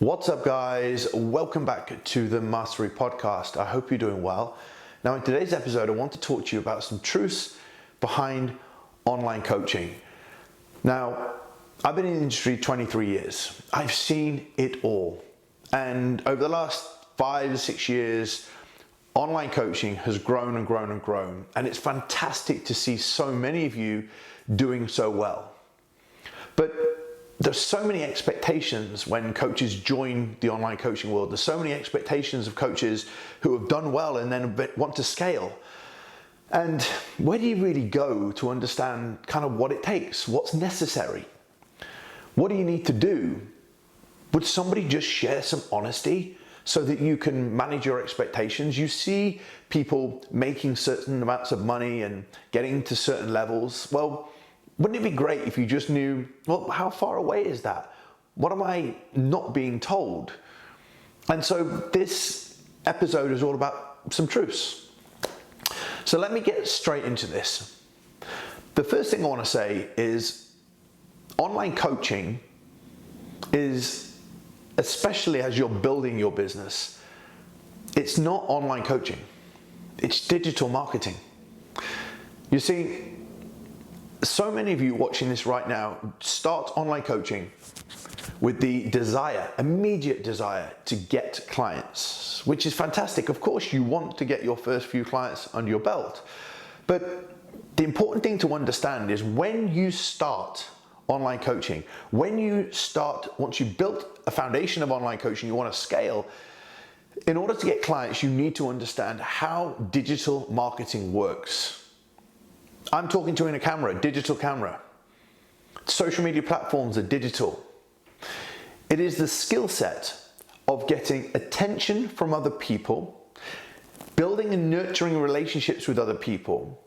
What's up, guys? Welcome back to the Mastery Podcast. I hope you're doing well. Now, in today's episode, I want to talk to you about some truths behind online coaching. Now, I've been in the industry 23 years. I've seen it all. And over the last 5 to 6 years, online coaching has grown and grown and grown. And it's fantastic to see so many of you doing so well. But there's so many expectations when coaches join the online coaching world. There's so many expectations of coaches who have done well and then want to scale. And where do you really go to understand kind of what it takes? What's necessary? What do you need to do? Would somebody just share some honesty so that you can manage your expectations? You see people making certain amounts of money and getting to certain levels. Well, wouldn't it be great if you just knew, well, how far away is that? What am I not being told? And so this episode is all about some truths. So let me get straight into this. The first thing I want to say is online coaching is, especially as you're building your business, it's not online coaching. It's digital marketing. You see, so many of you watching this right now start online coaching with the immediate desire to get clients, which is fantastic. Of course, you want to get your first few clients under your belt. But the important thing to understand is when you start online coaching, once you've built a foundation of online coaching, you want to scale, in order to get clients, you need to understand how digital marketing works. I'm talking to you in a camera, digital camera. Social media platforms are digital. It is the skill set of getting attention from other people, building and nurturing relationships with other people,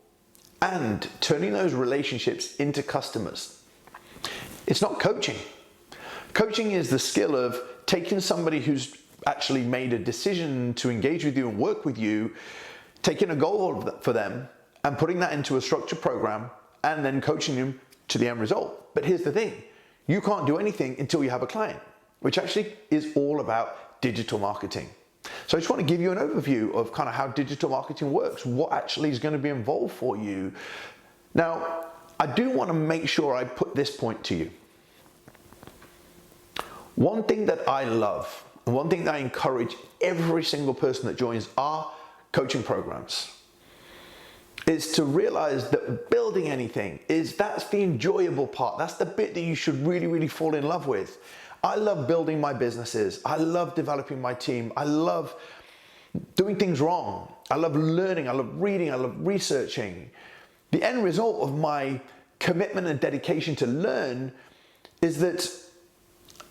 and turning those relationships into customers. It's not coaching. Coaching is the skill of taking somebody who's actually made a decision to engage with you and work with you, taking a goal for them, and putting that into a structured program and then coaching them to the end result. But here's the thing, you can't do anything until you have a client, which actually is all about digital marketing. So I just want to give you an overview of kind of how digital marketing works, what actually is going to be involved for you. Now, I do want to make sure I put this point to you. One thing that I love, and one thing that I encourage every single person that joins our coaching programs, is to realize that building anything that's the enjoyable part. That's the bit that you should really fall in love with. I love building my businesses. I love developing my team. I love doing things wrong. I love learning. I love reading. I love researching. The end result of my commitment and dedication to learn is that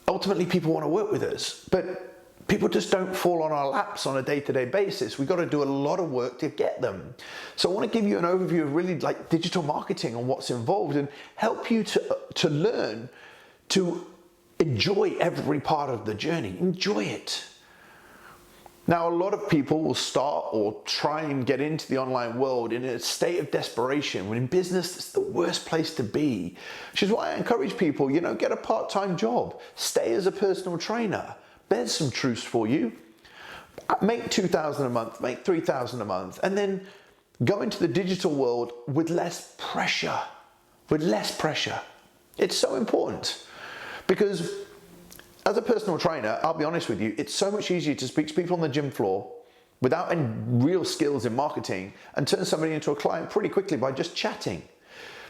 ultimately people want to work with us, but people just don't fall on our laps on a day-to-day basis. We've got to do a lot of work to get them. So I want to give you an overview of really like digital marketing and what's involved and help you to learn to enjoy every part of the journey. Enjoy it. Now, a lot of people will start or try and get into the online world in a state of desperation. When in business, it's the worst place to be, which is why I encourage people, get a part-time job, stay as a personal trainer. There's some truths for you. Make $2,000 a month, make $3,000 a month, and then go into the digital world with less pressure. It's so important because as a personal trainer, I'll be honest with you, it's so much easier to speak to people on the gym floor without any real skills in marketing and turn somebody into a client pretty quickly by just chatting.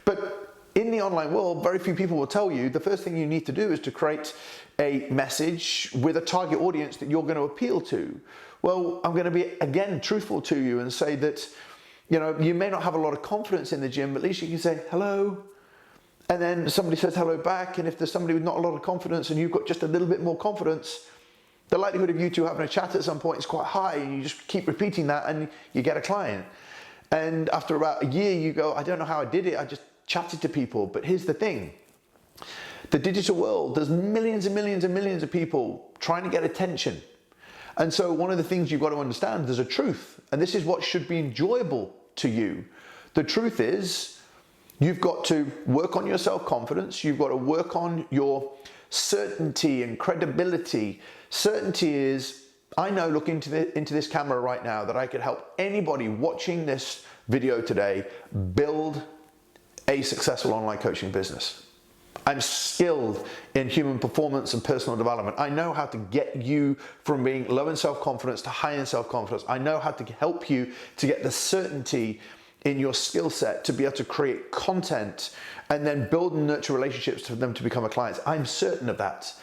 But in the online world, very few people will tell you the first thing you need to do is to create a message with a target audience that you're going to appeal to. Well, I'm going to be, again, truthful to you and say that, you may not have a lot of confidence in the gym, but at least you can say hello. And then somebody says hello back. And if there's somebody with not a lot of confidence and you've got just a little bit more confidence, the likelihood of you two having a chat at some point is quite high. And you just keep repeating that and you get a client. And after about a year, you go, I don't know how I did it. I just chatted to people. But here's the thing. The digital world, there's millions and millions and millions of people trying to get attention. And so one of the things you've got to understand, there's a truth. And this is what should be enjoyable to you. The truth is, you've got to work on your self-confidence. You've got to work on your certainty and credibility. Certainty is, I know looking into this camera right now that I could help anybody watching this video today build a successful online coaching business. I'm skilled in human performance and personal development. I know how to get you from being low in self-confidence to high in self-confidence. I know how to help you to get the certainty in your skill set to be able to create content and then build and nurture relationships for them to become a client. I'm certain of that.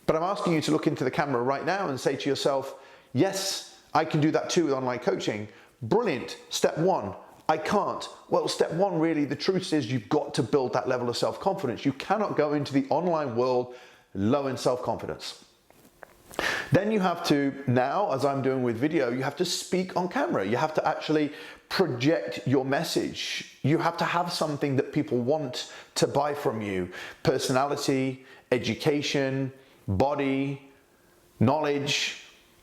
But I'm asking you to look into the camera right now and say to yourself, yes, I can do that too with online coaching. Brilliant. Step one. I can't. Well, step one, really, the truth is you've got to build that level of self-confidence. You cannot go into the online world low in self-confidence. Then you have to, now, as I'm doing with video, you have to speak on camera. You have to actually project your message. You have to have something that people want to buy from you. Personality, education, body, knowledge.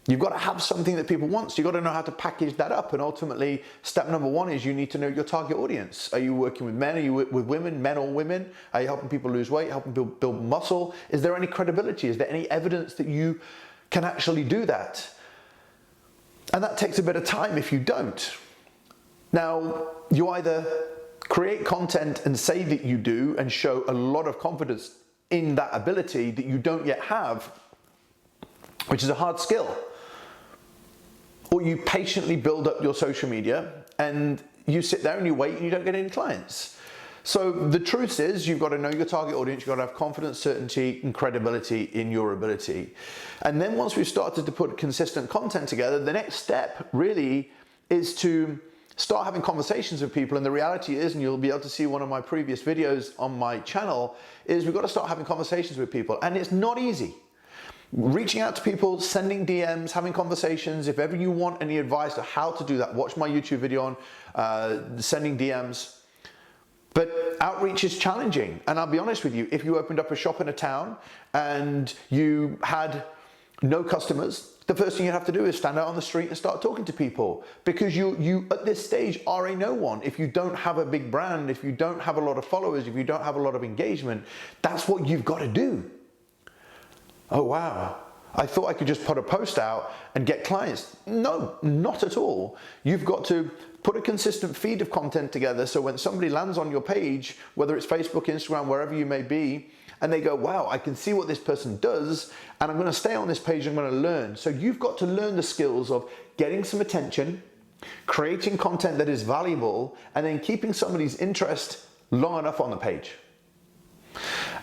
You've got to have something that people want. So you've got to know how to package that up. And ultimately, step number one is you need to know your target audience. Are you working with men? Are you with women, men or women? Are you helping people lose weight, helping people build muscle? Is there any credibility? Is there any evidence that you can actually do that? And that takes a bit of time if you don't. Now, you either create content and say that you do and show a lot of confidence in that ability that you don't yet have, which is a hard skill. Or you patiently build up your social media and you sit there and you wait and you don't get any clients. So the truth is you've got to know your target audience, you've got to have confidence, certainty, and credibility in your ability. And then once we've started to put consistent content together, the next step really is to start having conversations with people. And the reality is, and you'll be able to see one of my previous videos on my channel, is we've got to start having conversations with people. And it's not easy. Reaching out to people, sending DMs, having conversations. If ever you want any advice on how to do that, watch my YouTube video on sending DMs. But outreach is challenging. And I'll be honest with you, if you opened up a shop in a town and you had no customers, the first thing you have to do is stand out on the street and start talking to people, because you at this stage are a no one. If you don't have a big brand, if you don't have a lot of followers, if you don't have a lot of engagement, that's what you've got to do. Oh, wow. I thought I could just put a post out and get clients. No, not at all. You've got to put a consistent feed of content together so when somebody lands on your page, whether it's Facebook, Instagram, wherever you may be, and they go, wow, I can see what this person does, and I'm going to stay on this page, I'm going to learn. So you've got to learn the skills of getting some attention, creating content that is valuable, and then keeping somebody's interest long enough on the page.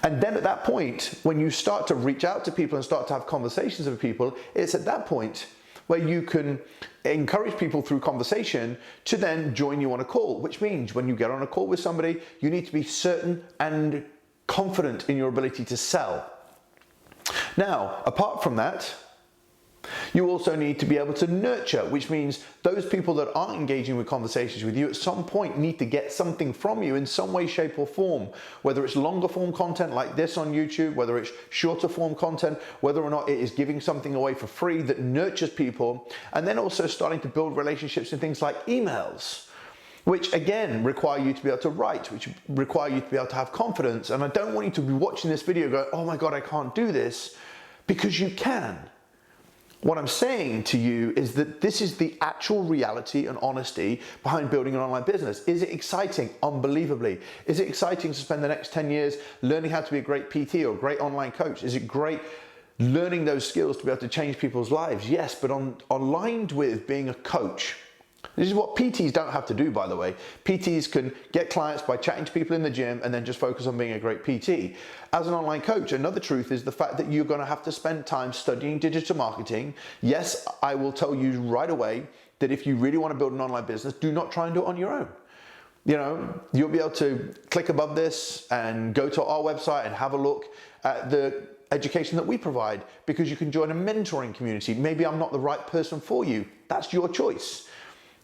And then at that point, when you start to reach out to people and start to have conversations with people, it's at that point where you can encourage people through conversation to then join you on a call, which means when you get on a call with somebody, you need to be certain and confident in your ability to sell. Now, apart from that, you also need to be able to nurture, which means those people that aren't engaging with conversations with you at some point need to get something from you in some way, shape or form, whether it's longer form content like this on YouTube, whether it's shorter form content, whether or not it is giving something away for free that nurtures people, and then also starting to build relationships in things like emails, which again require you to be able to write, which require you to be able to have confidence. And I don't want you to be watching this video going, oh my God, I can't do this, because you can. What I'm saying to you is that this is the actual reality and honesty behind building an online business. Is it exciting? Unbelievably. Is it exciting to spend the next 10 years learning how to be a great PT or a great online coach? Is it great learning those skills to be able to change people's lives? Yes, but aligned with being a coach. This is what PTs don't have to do, by the way. PTs can get clients by chatting to people in the gym and then just focus on being a great PT. As an online coach, another truth is the fact that you're going to have to spend time studying digital marketing. Yes, I will tell you right away that if you really want to build an online business, do not try and do it on your own. You know, you'll be able to click above this and go to our website and have a look at the education that we provide, because you can join a mentoring community. Maybe I'm not the right person for you. That's your choice.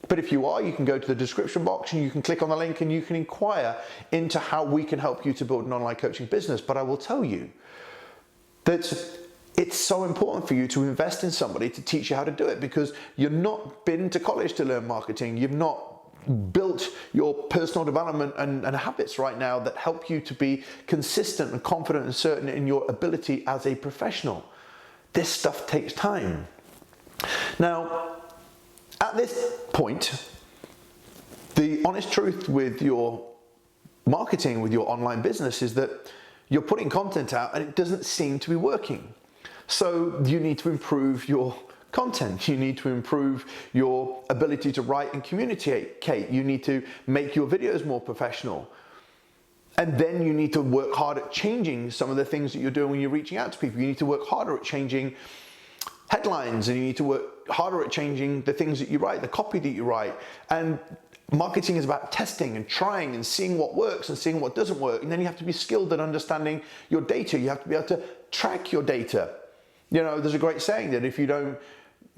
But if you are, you can go to the description box and you can click on the link and you can inquire into how we can help you to build an online coaching business. But I will tell you that it's so important for you to invest in somebody to teach you how to do it, because you've not been to college to learn marketing. You've not built your personal development and habits right now that help you to be consistent and confident and certain in your ability as a professional. This stuff takes time. Now, at this point, the honest truth with your marketing, with your online business, is that you're putting content out and it doesn't seem to be working. So you need to improve your content. You need to improve your ability to write and communicate. You need to make your videos more professional. And then you need to work hard at changing some of the things that you're doing when you're reaching out to people. You need to work harder at changing headlines, and you need to work harder at changing the things that you write, the copy that you write. And marketing is about testing and trying and seeing what works and seeing what doesn't work. And then you have to be skilled at understanding your data. You have to be able to track your data. You know, there's a great saying that if you don't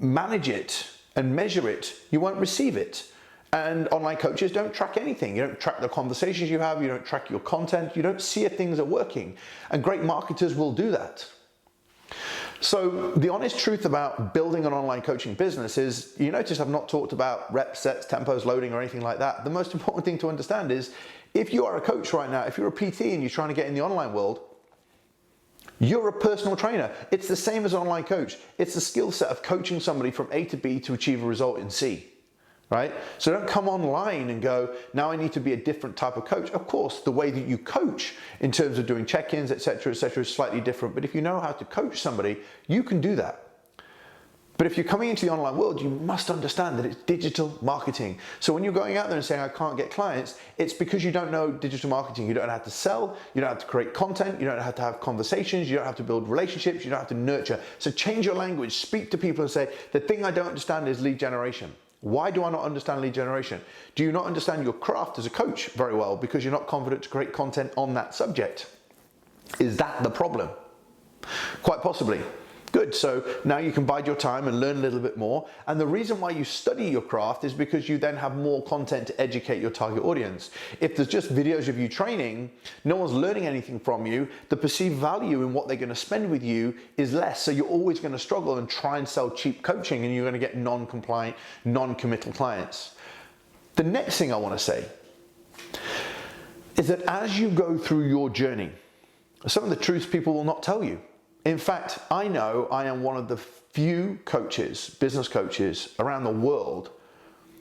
manage it and measure it, you won't receive it. And online coaches don't track anything. You don't track the conversations you have, you don't track your content, you don't see if things are working. And great marketers will do that. So the honest truth about building an online coaching business is, you notice I've not talked about reps, sets, tempos, loading, or anything like that. The most important thing to understand is, if you are a coach right now, if you're a PT and you're trying to get in the online world, you're a personal trainer. It's the same as an online coach. It's the skill set of coaching somebody from A to B to achieve a result in C, right? So don't come online and go, now I need to be a different type of coach. Of course, the way that you coach in terms of doing check-ins, etc., is slightly different. But if you know how to coach somebody, you can do that. But if you're coming into the online world, you must understand that it's digital marketing. So when you're going out there and saying, I can't get clients, it's because you don't know digital marketing. You don't know how to sell, you don't know how to create content, you don't know how to have conversations, you don't have to build relationships, you don't have to nurture. So change your language, speak to people and say, the thing I don't understand is lead generation. Why do I not understand lead generation? Do you not understand your craft as a coach very well because you're not confident to create content on that subject? Is that the problem? Quite possibly. Good, so now you can bide your time and learn a little bit more. And the reason why you study your craft is because you then have more content to educate your target audience. If there's just videos of you training, no one's learning anything from you, the perceived value in what they're going to spend with you is less. So you're always going to struggle and try and sell cheap coaching, and you're going to get non-compliant, non-committal clients. The next thing I want to say is that as you go through your journey, some of the truths people will not tell you. In fact, I know I am one of the few coaches, business coaches around the world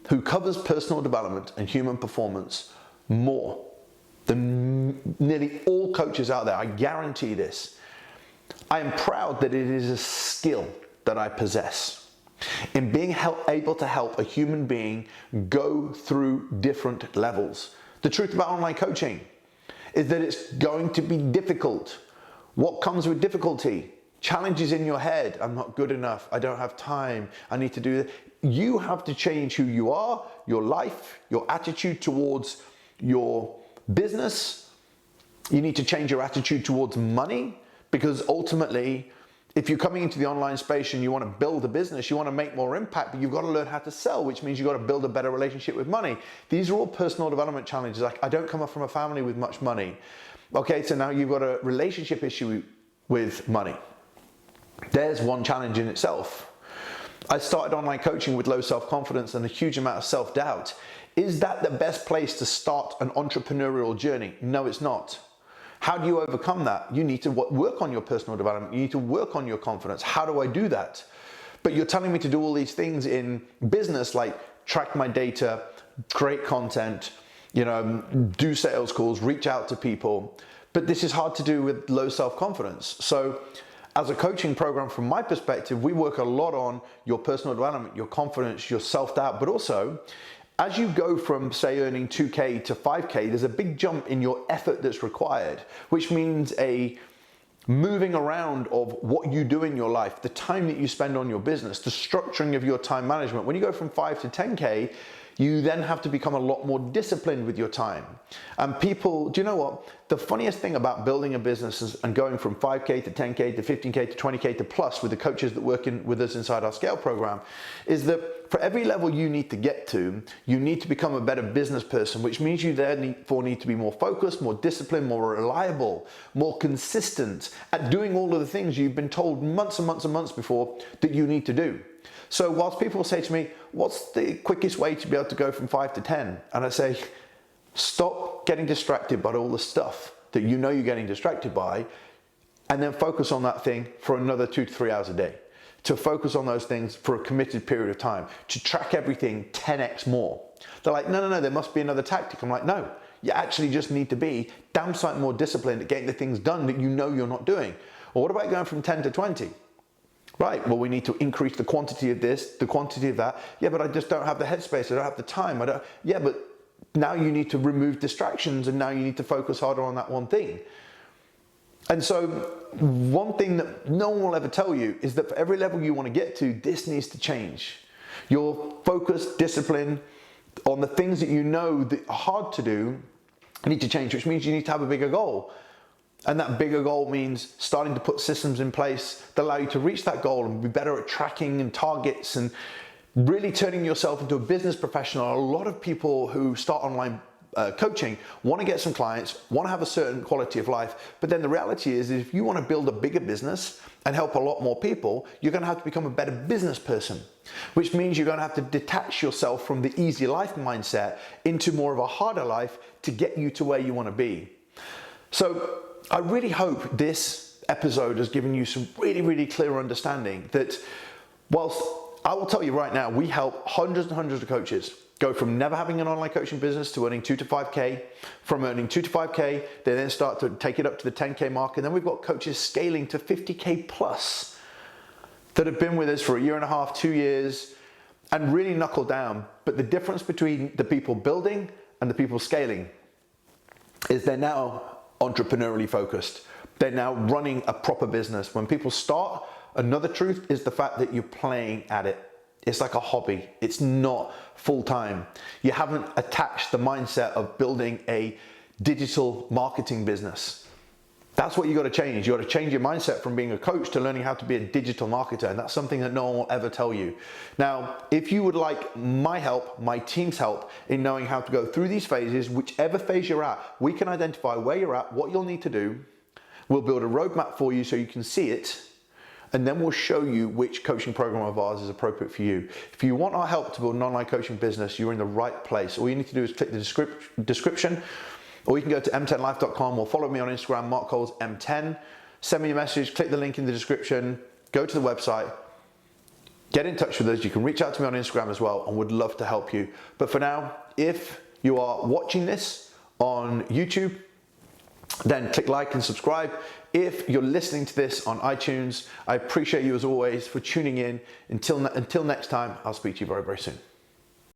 who covers personal development and human performance more than nearly all coaches out there. I guarantee this. I am proud that it is a skill that I possess in being able to help a human being go through different levels. The truth about online coaching is that it's going to be difficult. What comes with difficulty? Challenges in your head. I'm not good enough. I don't have time. I need to do that. You have to change who you are, your life, your attitude towards your business. You need to change your attitude towards money, because ultimately, if you're coming into the online space and you want to build a business, you want to make more impact, but you've got to learn how to sell, which means you've got to build a better relationship with money. These are all personal development challenges. I don't come up from a family with much money. Okay, so now you've got a relationship issue with money. There's one challenge in itself. I started online coaching with low self-confidence and a huge amount of self-doubt. Is that the best place to start an entrepreneurial journey? No, it's not. How do you overcome that? You need to work on your personal development. You need to work on your confidence. How do I do that? But you're telling me to do all these things in business, like track my data, create content, do sales calls, reach out to people. But this is hard to do with low self-confidence. So as a coaching program, from my perspective, we work a lot on your personal development, your confidence, your self-doubt, but also as you go from, say, earning 2K to 5K, there's a big jump in your effort that's required, which means a moving around of what you do in your life, the time that you spend on your business, the structuring of your time management. When you go from 5 to 10K, you then have to become a lot more disciplined with your time. And people, do you know what? The funniest thing about building a business and going from 5K to 10K to 15K to 20K to plus with the coaches that work with us inside our Scale program is that for every level you need to get to, you need to become a better business person, which means you therefore need to be more focused, more disciplined, more reliable, more consistent at doing all of the things you've been told months and months and months before that you need to do. So whilst people say to me, what's the quickest way to be able to go from 5 to 10? And I say, stop getting distracted by all the stuff that you know you're getting distracted by, and then focus on that thing for another 2 to 3 hours a day. To focus on those things for a committed period of time, to track everything 10x more. They're like, no, there must be another tactic. I'm like, no, you actually just need to be damn sight more disciplined at getting the things done that you know you're not doing. Or what about going from 10 to 20? Right, well, we need to increase the quantity of this, the quantity of that. Yeah, but I just don't have the headspace, I don't have the time. Yeah, but now you need to remove distractions, and now you need to focus harder on that one thing. And so one thing that no one will ever tell you is that for every level you want to get to, this needs to change. Your focus, discipline on the things that you know that are hard to do need to change, which means you need to have a bigger goal. And that bigger goal means starting to put systems in place that allow you to reach that goal and be better at tracking and targets and really turning yourself into a business professional. A lot of people who start online coaching want to get some clients, want to have a certain quality of life, but then the reality is if you want to build a bigger business and help a lot more people, you're going to have to become a better business person, which means you're going to have to detach yourself from the easy life mindset into more of a harder life to get you to where you want to be. So I really hope this episode has given you some really clear understanding that whilst I will tell you right now, we help hundreds and hundreds of coaches go from never having an online coaching business to earning 2 to 5K. From earning 2 to 5K, they then start to take it up to the 10K mark. And then we've got coaches scaling to 50K plus that have been with us for a year and a half, 2 years, and really knuckle down. But the difference between the people building and the people scaling is they're now entrepreneurially focused. They're now running a proper business. When people start, another truth is the fact that you're playing at it. It's like a hobby. It's not full-time. You haven't attached the mindset of building a digital marketing business. That's what you got to change. You got to change your mindset from being a coach to learning how to be a digital marketer. And that's something that no one will ever tell you. Now, if you would like my help, my team's help in knowing how to go through these phases, whichever phase you're at, we can identify where you're at, what you'll need to do. We'll build a roadmap for you so you can see it. And then we'll show you which coaching program of ours is appropriate for you. If you want our help to build an online coaching business, you're in the right place. All you need to do is click the description, or you can go to m10life.com or follow me on Instagram, Mark Coles M10. Send me a message, click the link in the description, go to the website, get in touch with us. You can reach out to me on Instagram as well, and would love to help you. But for now, if you are watching this on YouTube, then click like and subscribe. If you're listening to this on iTunes, I appreciate you as always for tuning in. Until next time, I'll speak to you very soon.